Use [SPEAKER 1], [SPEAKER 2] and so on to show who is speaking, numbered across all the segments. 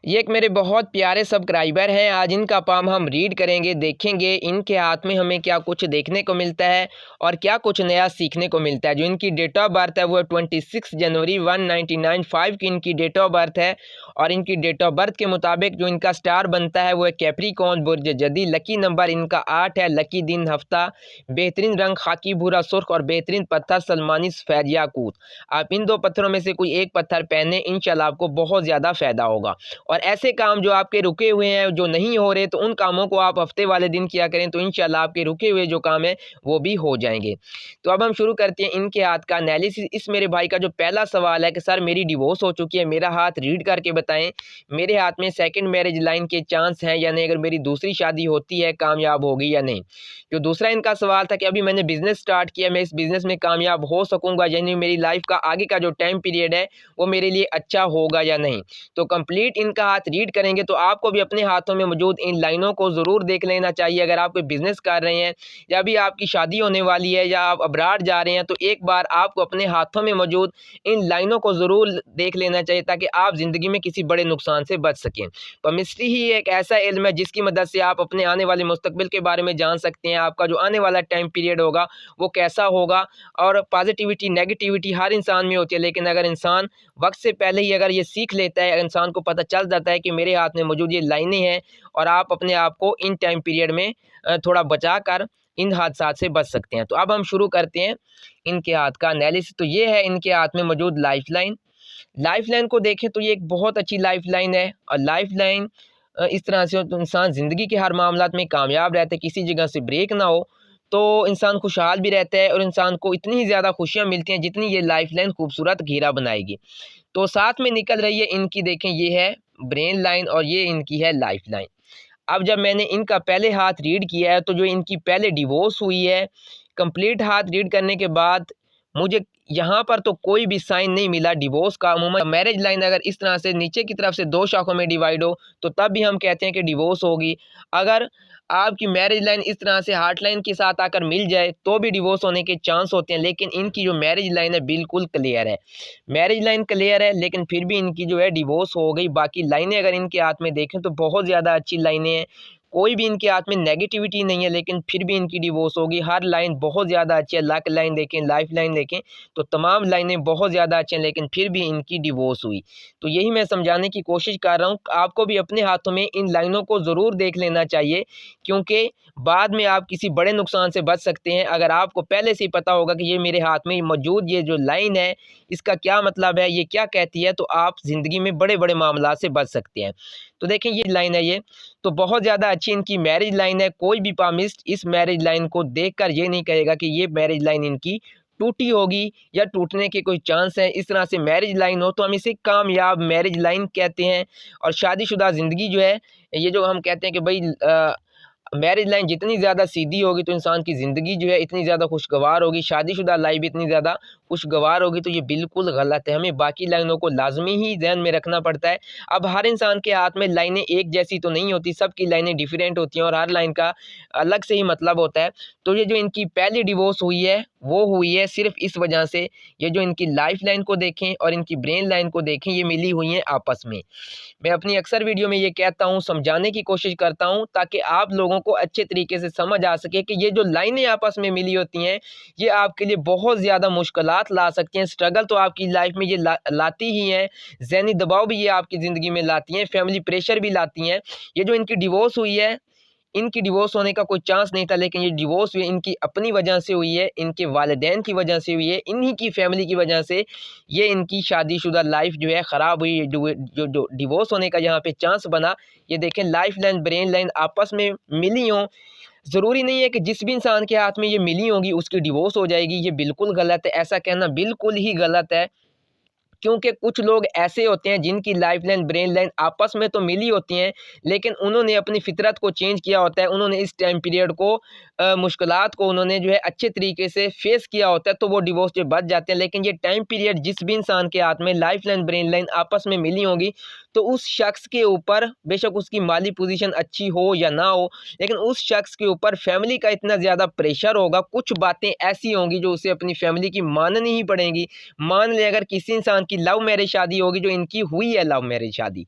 [SPEAKER 1] ये एक मेरे बहुत प्यारे सब्सक्राइबर हैं। आज इनका पाम हम रीड करेंगे, देखेंगे इनके हाथ में हमें क्या कुछ देखने को मिलता है और क्या कुछ नया सीखने को मिलता है। जो इनकी डेट ऑफ बर्थ है वो 26 जनवरी 1995 की इनकी डेट ऑफ बर्थ है और इनकी डेट ऑफ बर्थ के मुताबिक जो इनका स्टार बनता है वो है कैप्रिकॉर्न बुर्ज जदी। लकी नंबर इनका 8 है। लकी दिन हफ्ता, बेहतरीन रंग खाकी भूरा सुर्ख और बेहतरीन पत्थर सलमानी सफेद याकूत। आप इन दो पत्थरों में से कोई एक पत्थर पहने, इंशाल्लाह आपको बहुत ज़्यादा फ़ायदा होगा। और ऐसे काम जो आपके रुके हुए हैं, जो नहीं हो रहे, तो उन कामों को आप हफ्ते वाले दिन किया करें, तो इंशाल्लाह आपके रुके हुए जो काम है वो भी हो जाएंगे। तो अब हम शुरू करते हैं इनके हाथ का एनालिसिस। इस मेरे भाई का जो पहला सवाल है कि सर मेरी डिवोर्स हो चुकी है, मेरा हाथ रीड करके बताएं, मेरे हाथ में सेकंड मैरिज लाइन के चांस हैं या नहीं, अगर मेरी दूसरी शादी होती है कामयाब होगी या नहीं। जो दूसरा इनका सवाल था कि अभी मैंने बिजनेस स्टार्ट किया, मैं इस बिजनेस में कामयाब हो सकूंगा यानी मेरी लाइफ का आगे का जो टाइम पीरियड है वो मेरे लिए अच्छा होगा या नहीं। तो कंप्लीट इनका हाथ रीड करेंगे तो आपको भी अपने हाथों में मौजूद इन लाइनों को ज़रूर देख लेना चाहिए। अगर आप कोई बिज़नेस कर रहे हैं या भी आपकी शादी होने वाली है या आप अब्राड जा रहे हैं, तो एक बार आपको अपने हाथों में मौजूद इन लाइनों को ज़रूर देख लेना चाहिए ताकि आप ज़िंदगी में किसी बड़े नुकसान से बच सकें। केमिस्ट्री ही एक ऐसा इल्म है जिसकी मदद से आप अपने आने वाले मुस्तकबिल के बारे में जान सकते हैं। आपका जो आने वाला टाइम पीरियड होगा वो कैसा होगा। और पॉजिटिविटी नेगेटिविटी हर इंसान में होती है, लेकिन अगर इंसान वक्त से पहले ही अगर ये सीख लेता है, इंसान को पता चल जाता है कि मेरे हाथ में मौजूद ये लाइनें हैं, और आप अपने आप को इन टाइम पीरियड में थोड़ा बचा कर इन हादसात से बच सकते हैं। तो अब हम शुरू करते हैं इनके हाथ का एनालिसिस। तो ये है इनके हाथ में मौजूद लाइफ लाइन। लाइफ लाइन को देखें तो ये एक बहुत अच्छी लाइफ लाइन है। और लाइफ लाइन इस तरह से हो तो इंसान ज़िंदगी के हर मामलात में कामयाब रहता है, किसी जगह से ब्रेक ना हो, तो इंसान खुशहाल भी रहता है और इंसान को इतनी ही ज़्यादा खुशियाँ मिलती हैं जितनी ये लाइफ लाइन खूबसूरत घेरा बनाएगी। तो साथ में निकल रही है इनकी, देखें ये है ब्रेन लाइन और ये इनकी है लाइफ लाइन। अब जब मैंने इनका पहले हाथ रीड किया है तो जो इनकी पहले डिवोर्स हुई है, कंप्लीट हाथ रीड करने के बाद मुझे यहाँ पर तो कोई भी साइन नहीं मिला डिवोर्स का। अमूमन मैरिज लाइन अगर इस तरह से नीचे की तरफ से दो शाखों में डिवाइड हो तो तब भी हम कहते हैं कि डिवोर्स होगी। अगर आपकी मैरिज लाइन इस तरह से हार्ट लाइन के साथ आकर मिल जाए तो भी डिवोर्स होने के चांस होते हैं, लेकिन इनकी जो मैरिज लाइन है बिल्कुल क्लियर है। मैरिज लाइन क्लियर है लेकिन फिर भी इनकी जो है डिवोर्स हो गई। बाकी लाइनें अगर इनके हाथ में देखें तो बहुत ज़्यादा अच्छी लाइनें हैं, कोई भी इनके हाथ में नेगेटिविटी नहीं है, लेकिन फिर भी इनकी डिवोर्स होगी। हर लाइन बहुत ज़्यादा अच्छी है। लक लाइन देखें, लाइफ लाइन देखें, तो तमाम लाइनें बहुत ज़्यादा अच्छी हैं, लेकिन फिर भी इनकी डिवोर्स हुई। तो यही मैं समझाने की कोशिश कर रहा हूँ, आपको भी अपने हाथों में इन लाइनों को ज़रूर देख लेना चाहिए, क्योंकि बाद में आप किसी बड़े नुकसान से बच सकते हैं। अगर आपको पहले से ही पता होगा कि ये मेरे हाथ में मौजूद ये जो लाइन है इसका क्या मतलब है, ये क्या कहती है, तो आप ज़िंदगी में बड़े बड़े मामला से बच सकते हैं। तो देखें ये लाइन है, ये तो बहुत ज़्यादा अच्छी इनकी मैरिज लाइन है। कोई भी पामिस्ट इस मैरिज लाइन को देखकर ये नहीं कहेगा कि ये मैरिज लाइन इनकी टूटी होगी या टूटने के कोई चांस है। इस तरह से मैरिज लाइन हो तो हम इसे कामयाब मैरिज लाइन कहते हैं। और शादीशुदा ज़िंदगी जो है, ये जो हम कहते हैं कि भाई मैरिज लाइन जितनी ज़्यादा सीधी होगी तो इंसान की ज़िंदगी जो है इतनी ज़्यादा खुशगवार होगी, शादीशुदा लाइफ भी इतनी ज़्यादा खुशगवार होगी, तो ये बिल्कुल गलत है। हमें बाकी लाइनों को लाजमी ही ध्यान में रखना पड़ता है। अब हर इंसान के हाथ में लाइनें एक जैसी तो नहीं होती, सबकी लाइनें डिफरेंट होती हैं और हर लाइन का अलग से ही मतलब होता है। तो ये जो इनकी पहली डिवोर्स हुई है वो हुई है सिर्फ इस वजह से, ये जो इनकी लाइफ लाइन को देखें और इनकी ब्रेन लाइन को देखें, ये मिली हुई हैं आपस में। मैं अपनी अक्सर वीडियो में ये कहता हूँ, समझाने की कोशिश करता हूँ ताकि आप लोगों को अच्छे तरीके से समझ आ सके कि ये जो लाइनें आपस में मिली होती हैं ये आपके लिए बहुत ज़्यादा मुश्किलात ला सकती हैं। स्ट्रगल तो आपकी लाइफ में ये लाती ही हैं, ज़हनी दबाव भी ये आपकी ज़िंदगी में लाती हैं, फैमिली प्रेशर भी लाती हैं। ये जो इनकी डिवोर्स हुई है, इनकी डिवोर्स होने का कोई चांस नहीं था, लेकिन ये डिवोर्स हुई इनकी अपनी वजह से हुई है, इनके वालिदैन की वजह से हुई है, इन्हीं की फैमिली की वजह से ये इनकी शादीशुदा लाइफ जो है ख़राब हुई। जो डिवोर्स होने का यहाँ पे चांस बना, ये देखें लाइफ लाइन ब्रेन लाइन आपस में मिली हों। ज़रूरी नहीं है कि जिस भी इंसान के हाथ में ये मिली होंगी उसकी डिवोर्स हो जाएगी, ये बिल्कुल गलत है। ऐसा कहना बिल्कुल ही गलत है, क्योंकि कुछ लोग ऐसे होते हैं जिनकी लाइफ लाइन ब्रेन लाइन आपस में तो मिली होती हैं, लेकिन उन्होंने अपनी फितरत को चेंज किया होता है। उन्होंने इस टाइम पीरियड को मुश्किलात को उन्होंने जो है अच्छे तरीके से फेस किया होता है, तो वो डिवोर्स से बच जाते हैं। लेकिन ये टाइम पीरियड जिस भी इंसान के हाथ में लाइफ लाइन ब्रेन लाइन आपस में मिली होंगी तो उस शख्स के ऊपर बेशक उसकी माली पोजीशन अच्छी हो या ना हो, लेकिन उस शख्स के ऊपर फैमिली का इतना ज़्यादा प्रेशर होगा, कुछ बातें ऐसी होंगी जो उसे अपनी फैमिली की माननी ही पड़ेंगी। मान लें अगर किसी इंसान की लव मैरिज शादी होगी, जो इनकी हुई है लव मैरिज शादी,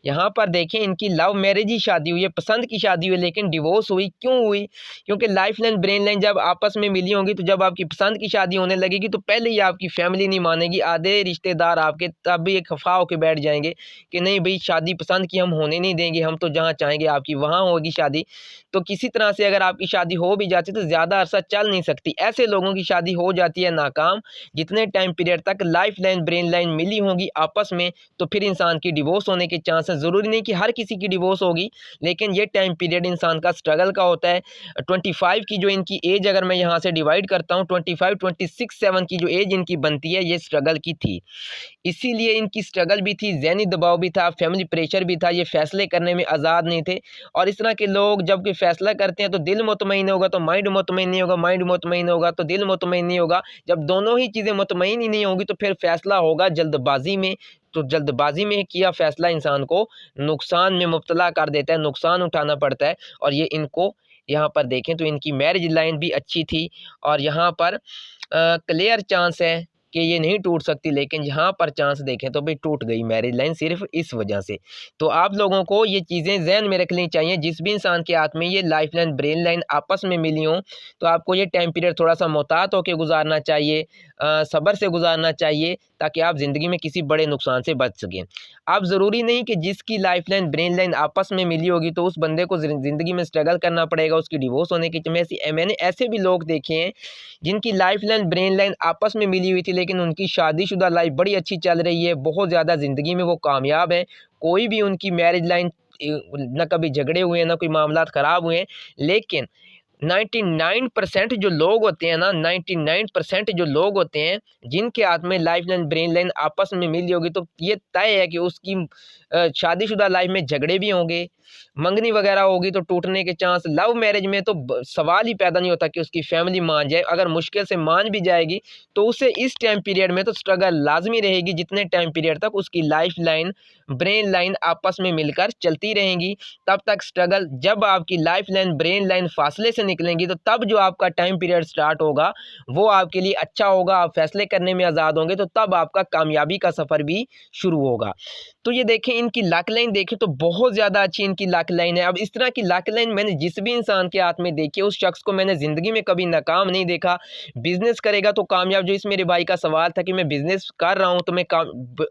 [SPEAKER 1] यहाँ पर देखें इनकी लव मैरिज ही शादी हुई है, पसंद की शादी हुई, लेकिन डिवोर्स हुई। क्यों हुई? क्योंकि लाइफ लाइन ब्रेन लाइन जब आपस में मिली होंगी, तो जब आपकी पसंद की शादी होने लगेगी तो पहले ही आपकी फैमिली नहीं मानेगी, आधे रिश्तेदार आपके तब भी एक खफा होकर बैठ जाएंगे कि नहीं भाई शादी पसंद की हम होने नहीं देंगे, हम तो जहाँ चाहेंगे आपकी वहाँ होगी शादी। तो किसी तरह से अगर आपकी शादी हो भी जाती तो ज़्यादा अरसा चल नहीं सकती। ऐसे लोगों की शादी हो जाती है नाकाम, जितने टाइम पीरियड तक लाइफ लाइन ब्रेन लाइन मिली होंगी आपस में, तो फिर इंसान की डिवोर्स होने के चांसेस, ज़रूरी नहीं कि हर किसी की डिवोर्स होगी, लेकिन ये टाइम पीरियड इंसान का स्ट्रगल का होता है। 25 की जो इनकी एज अगर मैं यहाँ से डिवाइड करता हूँ, 25, 26, 7 की जो एज इनकी बनती है, ये स्ट्रगल की थी। इसीलिए इनकी स्ट्रगल भी थी, ज़हनी दबाव भी था, फैमिली प्रेशर भी था, ये फैसले करने में आज़ाद नहीं थे। और इस तरह के लोग जब कोई फैसला करते हैं तो दिल मुतमईन होगा तो माइंड मुतमईन नहीं होगा, माइंड मुतमईन होगा तो दिल मुतमईन नहीं होगा। जब दोनों ही चीज़ें मुतमईन ही नहीं होंगी तो फिर फैसला होगा जल्दबाजी में। तो जल्दबाजी में किया फैसला इंसान को नुकसान में मुब्तला कर देता है, नुकसान उठाना पड़ता है। और ये इनको यहाँ पर देखें तो इनकी मैरिज लाइन भी अच्छी थी, और यहाँ पर क्लियर चांस है कि ये नहीं टूट सकती, लेकिन यहाँ पर चांस देखें तो भाई टूट गई मैरिज लाइन सिर्फ इस वजह से। तो आप लोगों को ये चीज़ें ज़हन में रखनी चाहिए। जिस भी इंसान के हाथ में ये लाइफ लाइन ब्रेन लाइन आपस में मिली हों, तो आपको ये टाइम पीरियड थोड़ा सा मोहतात होकर गुजारना चाहिए, सब्र से गुजारना चाहिए, ताकि आप ज़िंदगी में किसी बड़े नुकसान से बच सकें। आप ज़रूरी नहीं कि जिसकी लाइफ लाइन ब्रेन लाइन आपस में मिली होगी तो उस बंदे को ज़िंदगी में स्ट्रगल करना पड़ेगा उसकी डिवोर्स होने की। मैंने ऐसे भी लोग देखे हैं जिनकी लाइफ लाइन ब्रेन लाइन आपस में मिली हुई थी, लेकिन उनकी शादीशुदा लाइफ बड़ी अच्छी चल रही है, बहुत ज़्यादा ज़िंदगी में वो कामयाब हैं। कोई भी उनकी मैरिज लाइन ना कभी झगड़े हुए हैं, ना कोई मामलात ख़राब हुए हैं। लेकिन 99% जो लोग होते हैं ना, 99% जो लोग होते हैं जिनके हाथ में लाइफ लाइन ब्रेन लाइन आपस में मिली होगी, तो ये तय है कि उसकी शादीशुदा लाइफ में झगड़े भी होंगे, मंगनी वगैरह होगी तो टूटने के चांस। लव मैरिज में तो सवाल ही पैदा नहीं होता कि उसकी फैमिली मान जाए, अगर मुश्किल से मान भी जाएगी तो उसे इस टाइम पीरियड में तो स्ट्रगल लाजमी रहेगी, जितने टाइम पीरियड तक उसकी लाइफ लाइन ब्रेन लाइन आपस में मिलकर चलती रहेंगी तब तक स्ट्रगल। जब आपकी लाइफ लाइन ब्रेन लाइन फासले से निकलेंगी तो तब जो आपका टाइम पीरियड स्टार्ट होगा वो आपके लिए अच्छा होगा, आप फैसले करने में आज़ाद होंगे, तो तब आपका कामयाबी का सफ़र भी शुरू होगा। तो ये देखें इनकी लक लाइन देखें तो बहुत ज़्यादा अच्छी इनकी लक लाइन है। अब इस तरह की लक लाइन मैंने जिस भी इंसान के हाथ में देखी है, उस शख्स को मैंने ज़िंदगी में कभी नाकाम नहीं देखा। बिज़नेस करेगा तो कामयाब, जो इस मेरे भाई का सवाल था कि मैं बिज़नेस कर रहा हूँ तो मैं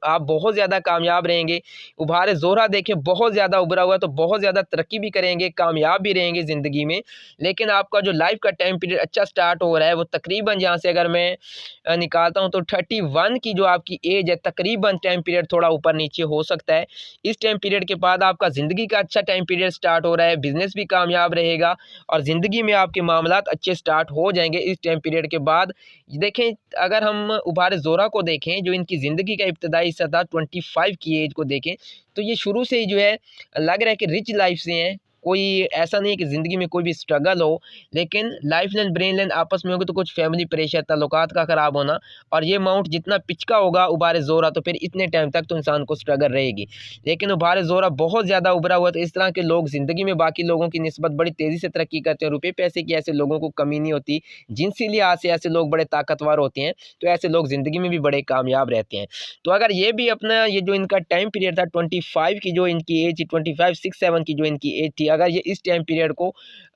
[SPEAKER 1] आप बहुत ज़्यादा कामयाब रहेंगे। उभारे ज़ोहरा देखें बहुत ज़्यादा उभरा हुआ है, तो बहुत ज़्यादा तरक्की भी करेंगे, कामयाब भी रहेंगे ज़िंदगी में। लेकिन आपका जो लाइफ का टाइम पीरियड अच्छा स्टार्ट हो रहा है वो तकरीबन यहाँ से अगर मैं निकालता हूँ तो 31 की जो आपकी एज है, तकरीबन टाइम पीरियड थोड़ा ऊपर नीचे हो सकता है। इस टाइम पीरियड के बाद आपका ज़िंदगी का अच्छा टाइम पीरियड स्टार्ट हो रहा है, बिज़नेस भी कामयाब रहेगा और ज़िंदगी में आपके मामलात अच्छे स्टार्ट हो जाएंगे इस टाइम पीरियड के बाद। देखें अगर हम उभारे ज़ोहरा को देखें, जो इनकी ज़िंदगी का इब्तदाई हिस्सा था, 25 की एज को देखें तो ये शुरू से ही जो है लग रहा है कि रिच लाइफ से हैं। कोई ऐसा नहीं है कि ज़िंदगी में कोई भी स्ट्रगल हो, लेकिन लाइफ लाइन ब्रेन लाइन आपस में होगी तो कुछ फैमिली प्रेशर, ताल्लुकात का ख़राब होना, और ये अमाउंट जितना पिचका होगा उभारे ज़ोहरा तो फिर इतने टाइम तक तो इंसान को स्ट्रगल रहेगी। लेकिन उभारे ज़ोहरा बहुत ज़्यादा उभरा हुआ, तो इस तरह के लोग ज़िंदगी में बाकी लोगों की निस्बत बड़ी तेज़ी से तरक्की करते हैं। रुपये पैसे की ऐसे लोगों को कमी नहीं होती, जिनसी लिहाज से ऐसे लोग बड़े ताकतवर होते हैं, तो ऐसे लोग ज़िंदगी में भी बड़े कामयाब रहते हैं। तो अगर ये भी अपना ये जो इनका टाइम पीरियड था 25 की जो इनकी एज थी, 25, 6, 7 की जो इनकी एज थी, अगर ये इस टाइम पीरियड को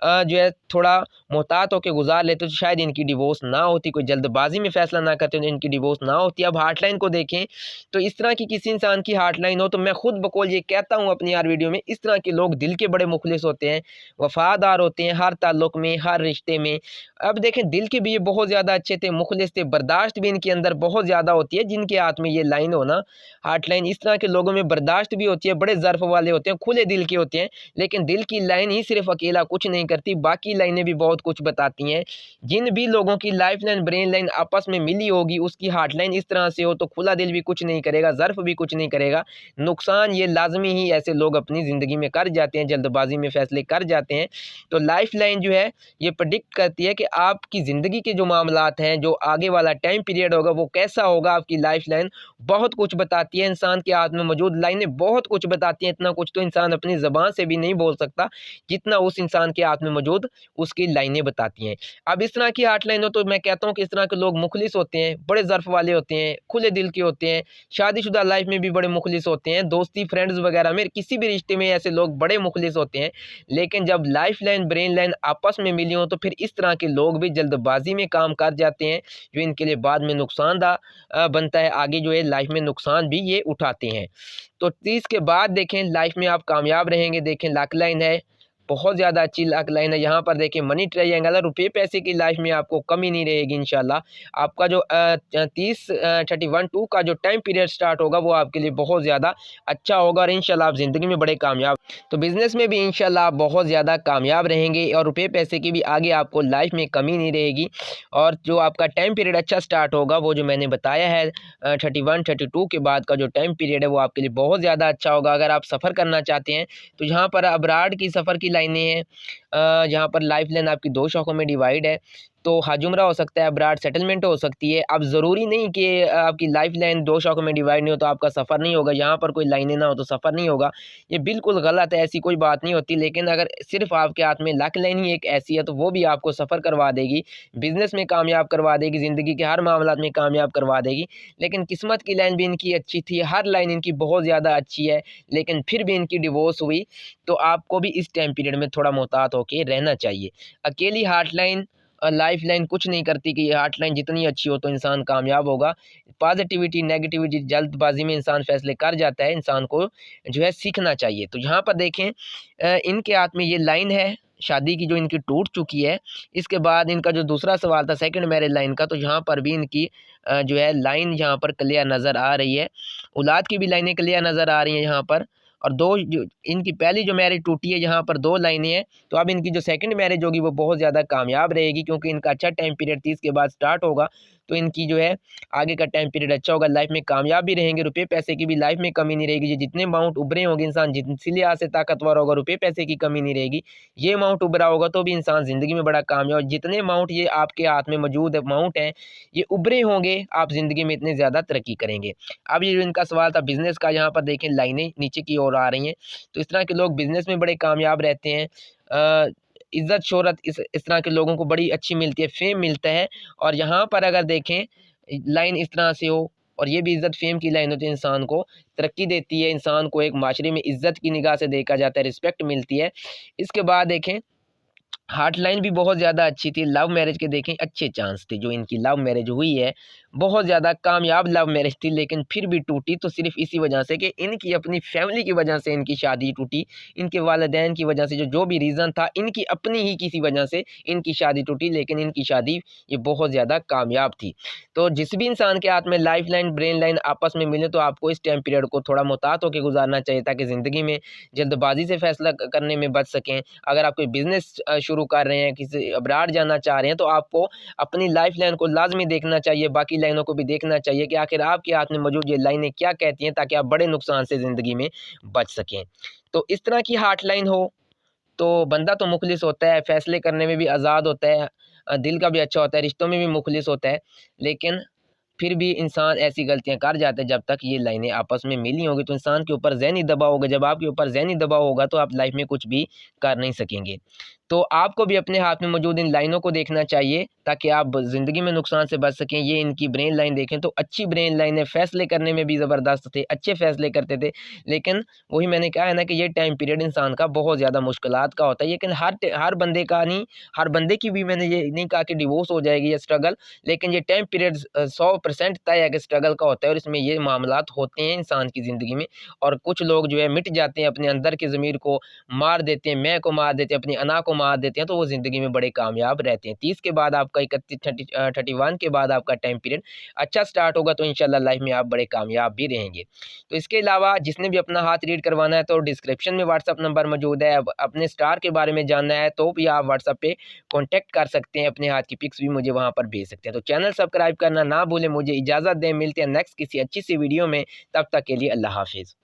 [SPEAKER 1] जो है थोड़ा मोहतात होकर गुजार लेते तो शायद इनकी डिवोर्स ना होती, कोई जल्दबाजी में फैसला ना करते तो इनकी डिवोर्स ना होती। अब हार्टलाइन को देखें तो इस तरह की किसी इंसान की हार्टलाइन हो तो मैं खुद बकौल ये कहता हूँ अपनी हर वीडियो में, इस तरह के लोग दिल के बड़े मुखलिस होते हैं, वफादार होते हैं हर ताल्लुक में, हर रिश्ते में। अब देखें दिल के भी ये बहुत ज़्यादा अच्छे थे, मुखलिस थे, बर्दाश्त भी इनके अंदर बहुत ज़्यादा होती है। जिनके हाथ में ये लाइन हो ना, हार्टलाइन, इस तरह के लोगों में बर्दाश्त भी होती है, बड़े ज़र्फ़ वाले होते हैं, खुले दिल के होते हैं, लेकिन दिल की लाइन ही सिर्फ अकेला कुछ नहीं करती, बाकी लाइनें भी बहुत कुछ बताती हैं। जिन भी लोगों की लाइफ लाइन ब्रेन लाइन आपस में मिली होगी उसकी हार्ट लाइन इस तरह से हो तो खुला दिल भी कुछ नहीं करेगा, ज़र्फ भी कुछ नहीं करेगा। नुकसान ये लाजमी ही ऐसे लोग अपनी ज़िंदगी में कर जाते हैं, जल्दबाजी में फ़ैसले कर जाते हैं। तो लाइफ लाइन जो है ये प्रेडिक्ट करती है कि आपकी ज़िंदगी के जो मामलात हैं, जो आगे वाला टाइम पीरियड होगा वो कैसा होगा। आपकी लाइफ लाइन बहुत कुछ बताती है, इंसान के हाथ में मौजूद लाइनें बहुत कुछ बताती हैं। इतना कुछ तो इंसान अपनी ज़बान से भी नहीं बोल सकता जितना उस इंसान के हाथ में मौजूद उसकी लाइनें बताती हैं। अब इस तरह की हार्ट लाइन हो तो मैं कहता हूँ कि इस तरह के लोग मुखलिस होते हैं, बड़े ज़र्फ़ वाले होते हैं, खुले दिल के होते हैं, शादीशुदा लाइफ में भी बड़े मुखलिस होते हैं, दोस्ती फ्रेंड्स वगैरह में किसी भी रिश्ते में ऐसे लोग बड़े मुखलिस होते हैं। लेकिन जब लाइफ लाइन ब्रेन लाइन आपस में मिली हो तो फिर इस तरह के लोग भी जल्दबाजी में काम कर जाते हैं, जो इनके लिए बाद में नुकसानदा बनता है। आगे जो है लाइफ में नुकसान भी ये उठाते हैं। तो 30 के बाद देखें लाइफ में आप कामयाब रहेंगे। देखें लक लाइन है, बहुत ज़्यादा अच्छी लक लाइन है। यहाँ पर देखिए मनी ट्रायंगल, रुपये पैसे की लाइफ में आपको कमी नहीं रहेगी इंशाल्लाह। आपका जो 31 का जो टाइम पीरियड स्टार्ट होगा वो आपके लिए बहुत ज़्यादा अच्छा होगा और इंशाल्लाह आप ज़िंदगी में बड़े कामयाब, तो बिज़नेस में भी इंशाल्लाह आप बहुत ज़्यादा कामयाब रहेंगे और रुपये पैसे की भी आगे आपको लाइफ में कमी नहीं रहेगी। और जो आपका टाइम पीरियड अच्छा स्टार्ट होगा वो जो मैंने बताया है 31-32 के बाद का जो टाइम पीरियड है वो आपके लिए बहुत ज़्यादा अच्छा होगा। अगर आप सफ़र करना चाहते हैं तो यहाँ पर अब्राड की सफ़र की लाइनें हैं, जहाँ पर लाइफ लाइन आपकी 2 शौकों में डिवाइड है। तो हज उम्रा हो सकता है, अब्राड सेटलमेंट हो सकती है। अब ज़रूरी नहीं कि आपकी लाइफ लाइन 2 शौकों में डिवाइड नहीं हो तो आपका सफ़र नहीं होगा, यहाँ पर कोई लाइनें ना हो तो सफ़र नहीं होगा, ये बिल्कुल गलत है, ऐसी कोई बात नहीं होती। लेकिन अगर सिर्फ आपके हाथ में लक लाइन ही एक ऐसी है तो वो भी आपको सफ़र करवा देगी, बिज़नेस में कामयाब करवा देगी, ज़िंदगी के हर मामलात में कामयाब करवा देगी। लेकिन किस्मत की लाइन भी इनकी अच्छी थी, हर लाइन इनकी बहुत ज़्यादा अच्छी है, लेकिन फिर भी इनकी डिवोर्स हुई। तो आपको भी इस टाइम पीरियड में थोड़ा मोहतात होकर रहना चाहिए। अकेली हार्ट लाइन लाइफ लाइन कुछ नहीं करती कि ये हार्ट लाइन जितनी अच्छी हो तो इंसान कामयाब होगा। पॉजिटिविटी नेगेटिविटी जल्दबाजी में इंसान फैसले कर जाता है, इंसान को जो है सीखना चाहिए। तो यहाँ पर देखें इनके हाथ में ये लाइन है शादी की जो इनकी टूट चुकी है। इसके बाद इनका जो दूसरा सवाल था सेकंड मैरिज लाइन का, तो यहाँ पर भी इनकी जो है लाइन यहाँ पर क्लियर नज़र आ रही है। औलाद की भी लाइनें क्लियर नज़र आ रही हैं यहाँ पर। और 2 जो इनकी पहली जो मैरिज टूटी है यहाँ पर 2 लाइनें हैं। तो अब इनकी जो सेकंड मैरिज होगी वो बहुत ज़्यादा कामयाब रहेगी, क्योंकि इनका अच्छा टाइम पीरियड 30 के बाद स्टार्ट होगा। तो इनकी जो है आगे का टाइम पीरियड अच्छा होगा, लाइफ में कामयाब भी रहेंगे, रुपये पैसे की भी लाइफ में कमी नहीं रहेगी। ये जितने अमाउंट उभरे होंगे, इंसान जिस लिहाज से ताकतवर होगा रुपये पैसे की कमी नहीं रहेगी। ये अमाउंट उभरा होगा तो भी इंसान ज़िंदगी में बड़ा कामयाब, जितने अमाउंट ये आपके हाथ में मौजूद अमाउंट हैं ये उभरे होंगे, आप ज़िंदगी में इतने ज़्यादा तरक्की करेंगे। अब ये जो इनका सवाल था बिज़नेस का, यहाँ पर देखें लाइनें नीचे की ओर आ रही हैं। तो इस तरह के लोग बिज़नेस में बड़े कामयाब रहते हैं। इज़्ज़त शोहरत इस तरह के लोगों को बड़ी अच्छी मिलती है, फ़ेम मिलता है। और यहाँ पर अगर देखें लाइन इस तरह से हो और ये भी इज़्ज़त फ़ेम की लाइन होती है, इंसान को तरक्की देती है, इंसान को एक माशरे में इज़्ज़त की निगाह से देखा जाता है, रिस्पेक्ट मिलती है। इसके बाद देखें हार्ट लाइन भी बहुत ज़्यादा अच्छी थी। लव मैरिज के देखें अच्छे चांस थे, जो इनकी लव मैरिज हुई है बहुत ज़्यादा कामयाब लव मैरिज थी, लेकिन फिर भी टूटी तो सिर्फ़ इसी वजह से कि इनकी अपनी फैमिली की वजह से इनकी शादी टूटी, इनके वालिदैन की वजह से, जो भी रीज़न था इनकी अपनी ही किसी वजह से इनकी शादी टूटी, लेकिन इनकी शादी ये बहुत ज़्यादा कामयाब थी। तो जिस भी इंसान के हाथ में लाइफ लाइन ब्रेन लाइन आपस में मिले तो आपको इस टाइम पीरियड को थोड़ा मुहतात होकर गुजारना चाहिए, ताकि ज़िंदगी में जल्दबाजी से फ़ैसला करने में बच सकें। अगर आप कोई बिज़नेस शुरू कर रहे हैं, किसी अब्राड जाना चाह रहे हैं, तो आपको अपनी लाइफ लाइन को लाज़मी देखना चाहिए, बाकी लाइनों को भी देखना चाहिए कि आखिर आपके हाथ में मौजूद ये लाइनें क्या कहती हैं, ताकि आप बड़े नुकसान से ज़िंदगी में बच सकें। तो इस तरह की हार्ट लाइन हो तो बंदा तो मुखलिस होता है, फ़ैसले करने में भी आज़ाद होता है, दिल का भी अच्छा होता है, रिश्तों में भी मुखलिस होता है। लेकिन फिर भी इंसान ऐसी गलतियाँ कर जाता है। जब तक ये लाइनें आपस में मिली होंगी तो इंसान के ऊपर ज़हनी दबाव होगा, जब आपके ऊपर ज़हनी दबाव होगा तो आप लाइफ में कुछ भी कर नहीं सकेंगे। तो आपको भी अपने हाथ में मौजूद इन लाइनों को देखना चाहिए, ताकि आप ज़िंदगी में नुकसान से बच सकें। ये इनकी ब्रेन लाइन देखें तो अच्छी ब्रेन लाइन है, फ़ैसले करने में भी ज़बरदस्त थे, अच्छे फ़ैसले करते थे। लेकिन वही मैंने कहा है ना कि ये टाइम पीरियड इंसान का बहुत ज़्यादा मुश्किलात का होता है। लेकिन हर बंदे का नहीं, हर बंदे की भी मैंने ये नहीं कहा कि डिवोर्स हो जाएगी या स्ट्रगल, लेकिन ये टाइम पीरियड 100% तय है कि स्ट्रगल का होता है और इसमें ये मामलात होते हैं इंसान की ज़िंदगी में। और कुछ लोग जो है मिट जाते हैं, अपने अंदर की ज़मीर को मार देते हैं, मैं को मार देते हैं, अपनी अना को को मात देते हैं तो वो ज़िंदगी में बड़े कामयाब रहते हैं। 30 के बाद आपका 31 के बाद आपका टाइम पीरियड अच्छा स्टार्ट होगा तो इंशाल्लाह लाइफ में आप बड़े कामयाब भी रहेंगे। तो इसके अलावा जिसने भी अपना हाथ रीड करवाना है तो डिस्क्रिप्शन में व्हाट्सअप नंबर मौजूद है। अब अपने स्टार के बारे में जानना है तो भी आप व्हाट्सअप पे कॉन्टैक्ट कर सकते हैं, अपने हाथ की पिक्स भी मुझे वहाँ पर भेज सकते हैं। तो चैनल सब्सक्राइब करना ना भूलें। मुझे इजाज़त दें, मिलते हैं नेक्स्ट किसी अच्छी सी वीडियो में, तब तक के लिए अल्लाह हाफ़िज़।